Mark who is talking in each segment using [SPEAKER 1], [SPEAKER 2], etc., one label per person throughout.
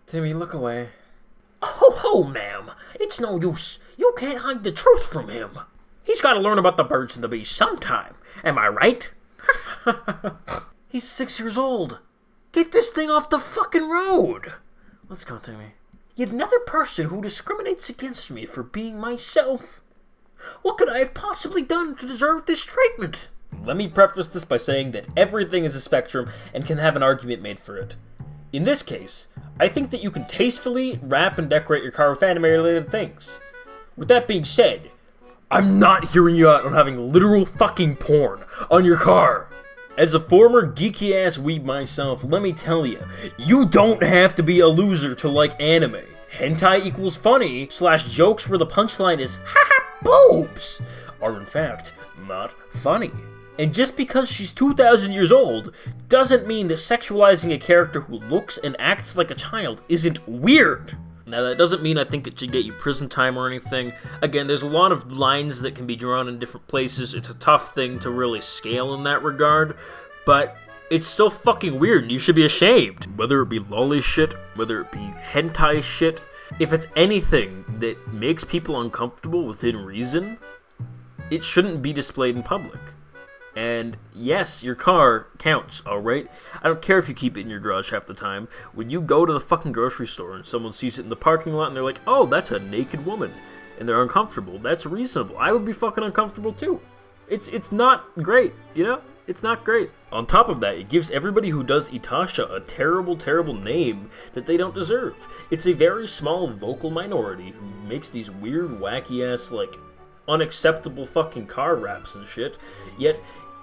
[SPEAKER 1] Timmy, look away.
[SPEAKER 2] Ho ho, ma'am. It's no use. You can't hide the truth from him. He's got to learn about the birds and the bees sometime. Am I right?
[SPEAKER 1] He's 6 years old.
[SPEAKER 2] Get this thing off the fucking road.
[SPEAKER 1] Let's go, Timmy.
[SPEAKER 2] Yet another person who discriminates against me for being myself. What could I have possibly done to deserve this treatment?
[SPEAKER 3] Let me preface this by saying that everything is a spectrum and can have an argument made for it. In this case, I think that you can tastefully wrap and decorate your car with anime-related things. With that being said, I'm not hearing you out on having literal fucking porn on your car. As a former geeky-ass weeb myself, let me tell you, you don't have to be a loser to like anime. Hentai equals funny, / jokes where the punchline is, haha, boobs, are in fact not funny. And just because she's 2,000 years old, doesn't mean that sexualizing a character who looks and acts like a child isn't weird. Now, that doesn't mean I think it should get you prison time or anything. Again, there's a lot of lines that can be drawn in different places. It's a tough thing to really scale in that regard, but it's still fucking weird and you should be ashamed. Whether it be lolly shit, whether it be hentai shit, if it's anything that makes people uncomfortable within reason, it shouldn't be displayed in public. And yes, your car counts, alright? I don't care if you keep it in your garage half the time. When you go to the fucking grocery store and someone sees it in the parking lot and they're like, oh, that's a naked woman, and they're uncomfortable, that's reasonable. I would be fucking uncomfortable too. It's not great, you know? It's not great. On top of that, it gives everybody who does Itasha a terrible, terrible name that they don't deserve. It's a very small vocal minority who makes these weird, wacky-ass, like, unacceptable fucking car raps and shit, yet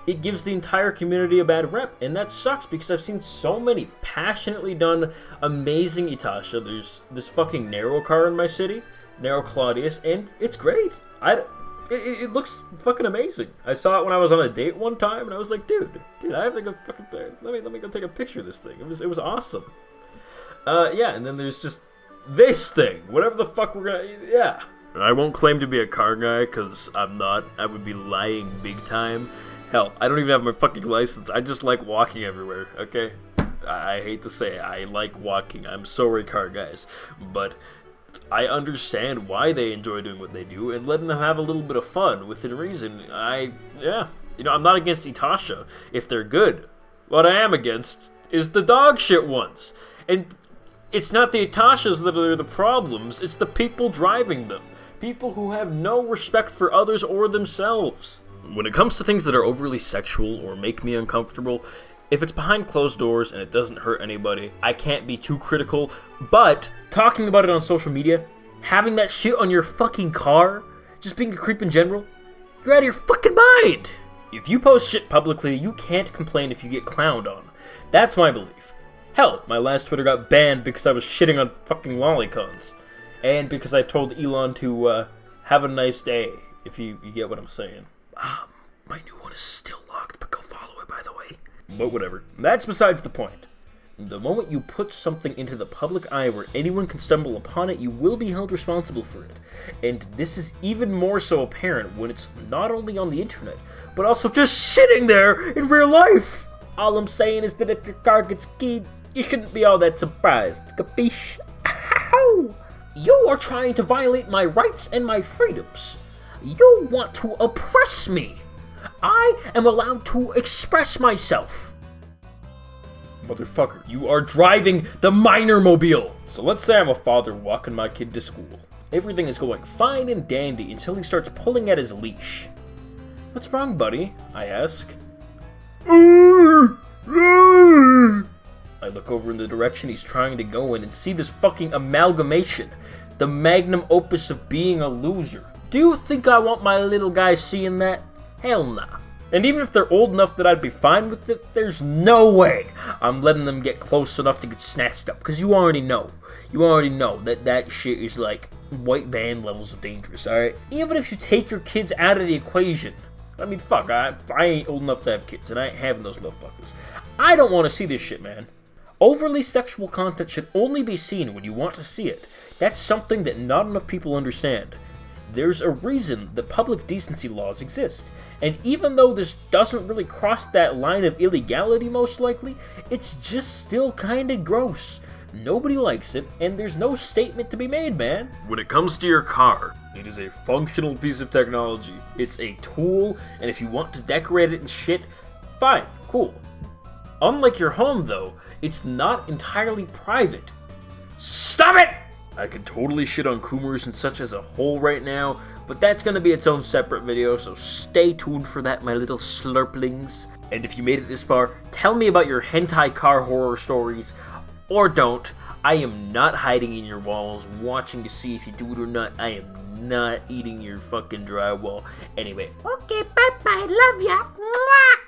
[SPEAKER 3] it gives the entire community a bad rep, and that sucks because I've seen so many passionately done, amazing Itasha. There's this fucking Narrow car in my city, Narrow Claudius, and it's great. It looks fucking amazing. I saw it when I was on a date one time, and I was like, dude, I have to go fucking let me go take a picture of this thing. It was awesome. Yeah, and then there's just this thing, whatever the fuck we're gonna, yeah. I won't claim to be a car guy, because I'm not. I would be lying big time. Hell, I don't even have my fucking license. I just like walking everywhere, okay? I hate to say it, I like walking. I'm sorry, car guys. But I understand why they enjoy doing what they do, and letting them have a little bit of fun within reason. Yeah. You know, I'm not against Itasha if they're good. What I am against is the dog shit ones. And it's not the Itashas that are the problems, it's the people driving them. People who have no respect for others or themselves. When it comes to things that are overly sexual or make me uncomfortable, if it's behind closed doors and it doesn't hurt anybody, I can't be too critical. But talking about it on social media, having that shit on your fucking car, just being a creep in general, you're out of your fucking mind. If you post shit publicly, you can't complain if you get clowned on. That's my belief. Hell, my last Twitter got banned because I was shitting on fucking lolicons. And because I told Elon to have a nice day, if you get what I'm saying. My new one is still locked, but go follow it, by the way. But whatever. That's besides the point. The moment you put something into the public eye where anyone can stumble upon it, you will be held responsible for it. And this is even more so apparent when it's not only on the internet, but also just sitting there in real life. All I'm saying is that if your car gets keyed, you shouldn't be all that surprised. Capiche? You are trying to violate my rights and my freedoms. You want to oppress me. I am allowed to express myself. Motherfucker, you are driving the minor mobile. So let's say I'm a father walking my kid to school. Everything is going fine and dandy until he starts pulling at his leash. What's wrong, buddy? I ask. I look over in the direction he's trying to go in and see this fucking amalgamation. The magnum opus of being a loser. Do you think I want my little guy seeing that? Hell nah. And even if they're old enough that I'd be fine with it, there's no way I'm letting them get close enough to get snatched up. Because you already know that shit is like white van levels of dangerous, alright? Even if you take your kids out of the equation. I mean, fuck, I ain't old enough to have kids, and I ain't having those motherfuckers. I don't want to see this shit, man. Overly sexual content should only be seen when you want to see it. That's something that not enough people understand. There's a reason that public decency laws exist. And even though this doesn't really cross that line of illegality most likely, it's just still kinda gross. nobody likes it, and there's no statement to be made, man.
[SPEAKER 1] When it comes to your car,
[SPEAKER 3] It is a functional piece of technology. It's a tool, and if you want to decorate it and shit, fine, cool. Unlike your home, though, it's not entirely private.
[SPEAKER 1] stop it!
[SPEAKER 3] I could totally shit on Coomers and such as a whole right now, but that's gonna be its own separate video, so stay tuned for that, my little slurplings. And if you made it this far, tell me about your hentai car horror stories, or don't. I am not hiding in your walls, watching to see if you do it or not. I am not eating your fucking drywall. Anyway,
[SPEAKER 2] Okay, bye-bye. Love ya. Mwah!